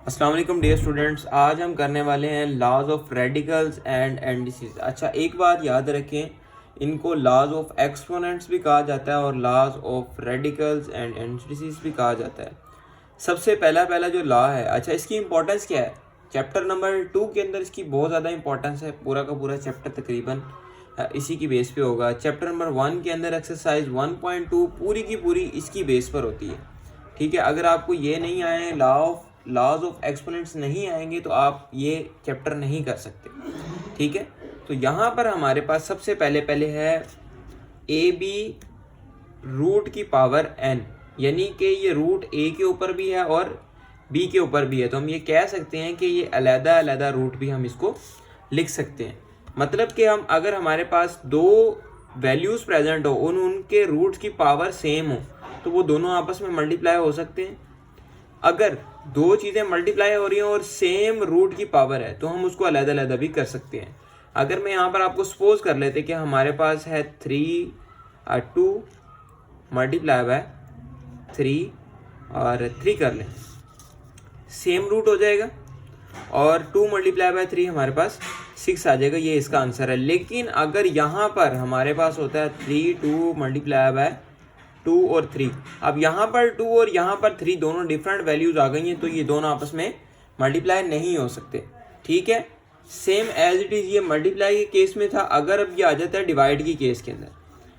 अस्सलाम वालेकुम dear students, आज हम करने वाले हैं लॉज ऑफ रेडिकल्स एंड एंडिसेस। अच्छा, एक बात याद रखें, इनको लॉज ऑफ एक्सपोनेंट्स भी कहा जाता है और लॉज ऑफ रेडिकल्स एंड एंडिसेस भी कहा जाता है। सबसे पहला जो लॉ है, अच्छा इसकी इंपॉर्टेंस क्या है? चैप्टर नंबर 2 के अंदर इसकी बहुत ज़्यादा इंपॉर्टेंस है। पूरा का पूरा चैप्टर तकरीबन इसी की बेस पे होगा। चैप्टर नंबर 1 के अंदर एक्सरसाइज 1.2 पूरी की पूरी इसकी बेस पर होती है। ठीक है, अगर आपको ये नहीं आए, लॉज ऑफ एक्सपोनेंट्स नहीं आएंगे तो आप ये चैप्टर नहीं कर सकते। ठीक है, तो यहाँ पर हमारे पास सबसे पहले है ए बी रूट की पावर एन, यानी कि ये रूट ए के ऊपर भी है और बी के ऊपर भी है, तो हम ये कह सकते हैं कि ये अलग-अलग रूट भी हम इसको लिख सकते हैं। मतलब कि हम अगर हमारे पास दो वैल्यूज़ प्रेजेंट हो, उनके रूट्स की पावर सेम हो, तो वो दोनों आपस में मल्टीप्लाई हो सकते हैं। अगर दो चीज़ें मल्टीप्लाई हो रही हैं और सेम रूट की पावर है, तो हम उसको अलग-अलग भी कर सकते हैं। अगर मैं यहाँ पर आपको सपोज कर लेते कि हमारे पास है 2 मल्टीप्लाई बाय 3 और 3 कर लें, सेम रूट हो जाएगा, और 2 मल्टीप्लाई बाय 3 हमारे पास 6 आ जाएगा। ये इसका आंसर है। लेकिन अगर यहाँ पर हमारे पास होता है 2 मल्टीप्लाई बाय 2 और 3, अब यहाँ पर 2 और यहाँ पर 3 दोनों डिफरेंट वैल्यूज आ गई हैं, तो ये दोनों आपस में मल्टीप्लाई नहीं हो सकते। ठीक है, सेम एज इट इज़ ये मल्टीप्लाई के केस में था। अगर अब ये आ जाता है डिवाइड की केस के अंदर,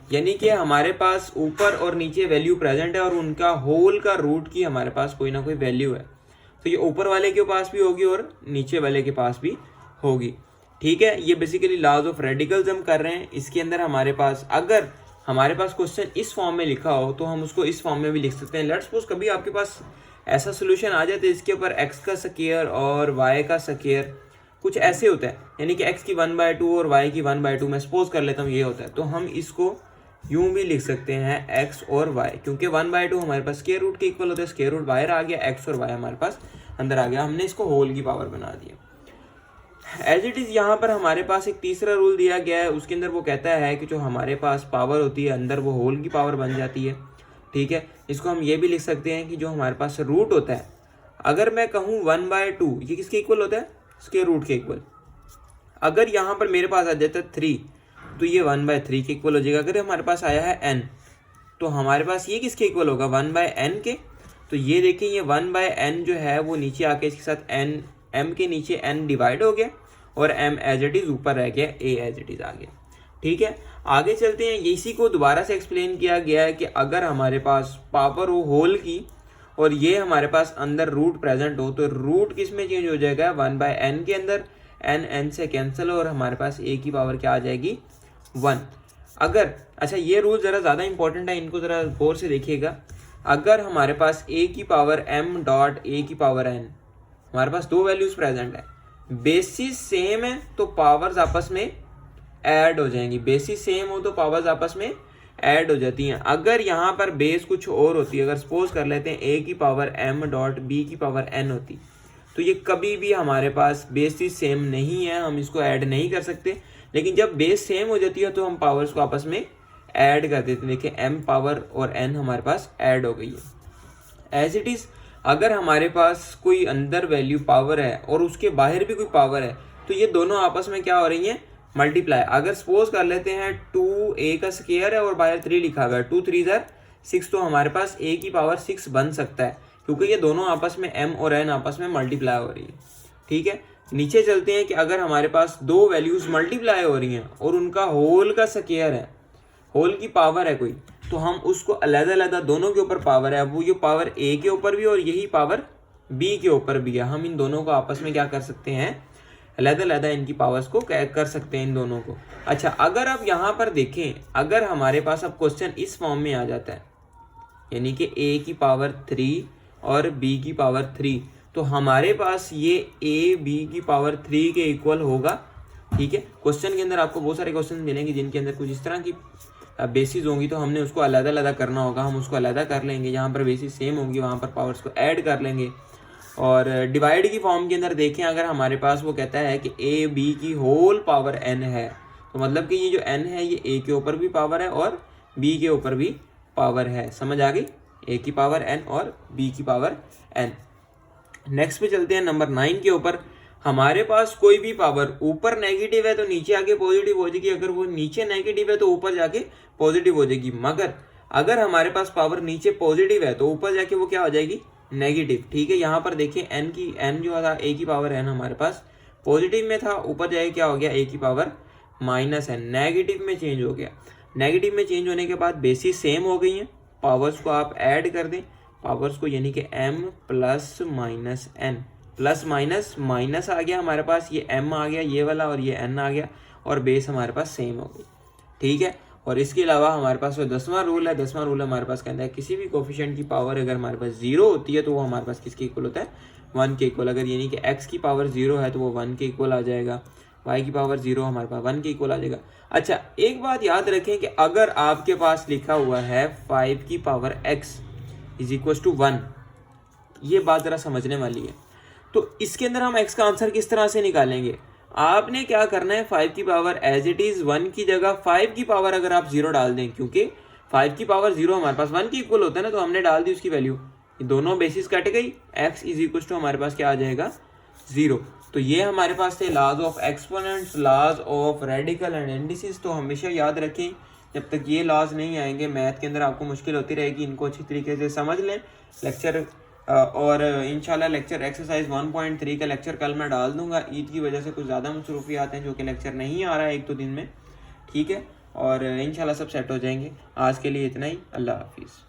यानी कि हमारे पास ऊपर और नीचे वैल्यू प्रेजेंट है और उनका होल का रूट की हमारे पास कोई ना कोई वैल्यू है, तो ये ऊपर वाले के पास भी होगी और नीचे वाले के पास भी होगी। ठीक है, ये बेसिकली लॉज ऑफ रेडिकल्स हम कर रहे हैं। इसके अंदर हमारे पास अगर हमारे पास क्वेश्चन इस फॉर्म में लिखा हो तो हम उसको इस फॉर्म में भी लिख सकते हैं। लेट्स सपोज कभी आपके पास ऐसा सोल्यूशन आ जाता है इसके ऊपर x का स्क्वायर और y का स्क्वायर कुछ ऐसे होता है, यानी कि x की 1/2 और y की 1/2, मैं सपोज कर लेता हूँ ये होता है, तो हम इसको यूं भी लिख सकते हैं x और y, क्योंकि 1/2 हमारे पास स्क्वायर रूट के इक्वल होता है, स्क्वायर रूट बाहर आ गया, x और y हमारे पास अंदर आ गया, हमने इसको होल की पावर बना दिया। एज इट इज़ यहाँ पर हमारे पास एक तीसरा रूल दिया गया है, उसके अंदर वो कहता है कि जो हमारे पास पावर होती है अंदर वो होल की पावर बन जाती है। ठीक है, इसको हम ये भी लिख सकते हैं कि जो हमारे पास रूट होता है, अगर मैं कहूँ 1/2, ये किसके इक्वल होता है? स्क्वायर रूट के इक्वल। अगर यहाँ पर मेरे पास आ जाता है 3, तो ये 1/3 के इक्वल हो जाएगा। अगर हमारे पास आया है n, तो हमारे पास ये किसके इक्वल होगा? 1/n के। तो ये देखिए, ये 1/n जो है वो नीचे आके इसके साथ n, m के नीचे n डिवाइड हो गया और m एज इट इज़ ऊपर रह गया, a एज इट इज़ आ गया। ठीक है, आगे चलते हैं। इसी को दोबारा से एक्सप्लेन किया गया है कि अगर हमारे पास पावर हो होल की और ये हमारे पास अंदर रूट प्रेजेंट हो, तो रूट किस में चेंज हो जाएगा? 1/n के अंदर, n से कैंसिल और हमारे पास a की पावर क्या आ जाएगी? 1। अगर, अच्छा ये रूल ज़रा ज़्यादा इंपॉर्टेंट है, इनको ज़रा गौर से देखिएगा। अगर हमारे पास a की पावर m डॉट a की पावर n, हमारे पास दो वैल्यूज़ प्रेजेंट है, बेसिस सेम है तो पावर्स आपस में ऐड हो जाएंगी। बेसिस सेम हो तो पावर्स आपस में ऐड हो जाती हैं। अगर यहाँ पर बेस कुछ और होती है, अगर सपोज कर लेते हैं a की पावर m डॉट b की पावर n होती, तो ये कभी भी हमारे पास बेसिस सेम नहीं है, हम इसको ऐड नहीं कर सकते। लेकिन जब बेस सेम हो जाती है तो हम पावर्स को आपस में ऐड कर देते हैं। देखिए m पावर और n हमारे पास ऐड हो गई है। एज इट इज़ अगर हमारे पास कोई अंदर वैल्यू पावर है और उसके बाहर भी कोई पावर है, तो ये दोनों आपस में क्या हो रही हैं? मल्टीप्लाई। अगर सपोज कर लेते हैं 2a का स्क्वायर है और बाहर 3 लिखा हुआ है, 2 3 6, तो हमारे पास a की पावर 6 बन सकता है, क्योंकि ये दोनों आपस में m और n आपस में मल्टीप्लाई हो रही है। ठीक है, नीचे चलते हैं कि अगर हमारे पास दो वैल्यूज़ मल्टीप्लाई हो रही हैं और उनका होल का स्क्वायर है, होल की पावर है कोई, तो हम उसको अलग-अलग, दोनों के ऊपर पावर है, वो ये पावर a के ऊपर भी और यही पावर b के ऊपर भी है, हम इन दोनों को आपस में क्या कर सकते हैं? अलग-अलग इनकी पावर्स को कर सकते हैं इन दोनों को। अच्छा, अगर आप यहाँ पर देखें, अगर हमारे पास अब क्वेश्चन इस फॉर्म में आ जाता है, यानी कि a की पावर 3 और b की पावर 3, तो हमारे पास ये a b की पावर 3 के इक्वल होगा। ठीक है, क्वेश्चन के अंदर आपको बहुत सारे क्वेश्चन मिलेंगे जिनके अंदर कुछ इस तरह की बेसिस होंगी, तो हमने उसको अलग-अलग करना होगा, हम उसको अलग कर लेंगे। जहाँ पर बेसिस सेम होंगी वहाँ पर पावर्स को ऐड कर लेंगे। और डिवाइड की फॉर्म के अंदर देखें, अगर हमारे पास वो कहता है कि a b की होल पावर n है, तो मतलब कि ये जो n है ये a के ऊपर भी पावर है और b के ऊपर भी पावर है। समझ आ गई? a की पावर n और b की पावर n। नेक्स्ट पे चलते हैं नंबर 9 के ऊपर। हमारे पास कोई भी पावर ऊपर नेगेटिव है तो नीचे आके पॉजिटिव हो जाएगी, अगर वो नीचे नेगेटिव है तो ऊपर जाके पॉजिटिव हो जाएगी। मगर अगर हमारे पास पावर नीचे पॉजिटिव है तो ऊपर जाके वो क्या हो जाएगी, नेगेटिव। ठीक है, यहाँ पर देखिए एन जो था ए की पावर एन हमारे पास पॉजिटिव में था, ऊपर जाके क्या हो गया ए की पावर माइनस एन, नेगेटिव में चेंज हो गया। नेगेटिव में चेंज होने के बाद बेसिस सेम हो गई हैं, पावर्स को आप ऐड कर दें, पावर्स को यानी कि m प्लस माइनस एन, प्लस माइनस माइनस आ गया हमारे पास, ये m आ गया ये वाला और ये n आ गया, और बेस हमारे पास सेम हो गई। ठीक है, और इसके अलावा हमारे पास जो 10वां रूल है, 10वां रूल हमारे पास कहता है किसी भी कोफिशिएंट की पावर अगर हमारे पास 0 होती है तो वो हमारे पास किसके इक्वल होता है, 1 के इक्वल। अगर यानी कि x की पावर 0 है तो वो 1 के इक्वल आ जाएगा, y की पावर 0 हमारे पास 1 के इक्वल आ जाएगा। अच्छा, एक बात याद रखें कि अगर आपके पास लिखा हुआ है 5 की power x is equal to 1, ये बात जरा समझने वाली है। तो इसके अंदर हम x का आंसर किस तरह से निकालेंगे, आपने क्या करना है, 5 की पावर एज इट इज 1 की जगह 5 की पावर अगर आप 0 डाल दें, क्योंकि 5 की पावर 0 हमारे पास 1 की इक्वल होता है ना, तो हमने डाल दी उसकी वैल्यू, दोनों बेसिस कट गई, x इज इक्वल टू हमारे पास क्या आ जाएगा, 0। तो ये हमारे पास थे laws of exponents, laws of radical and indices. तो हमेशा याद रखें जब तक ये लॉज नहीं आएंगे मैथ के अंदर आपको मुश्किल होती रहेगी, इनको अच्छी तरीके से समझ लें। लेक्चर और इंशाल्लाह लेक्चर एक्सरसाइज 1.3 का लेक्चर कल मैं डाल दूंगा। ईद की वजह से कुछ ज़्यादा मसरूफियात हैं जो कि लेक्चर नहीं आ रहा है 1-2 दिन में। ठीक है, और इंशाल्लाह सब सेट हो जाएंगे। आज के लिए इतना ही, अल्लाह हाफिज़।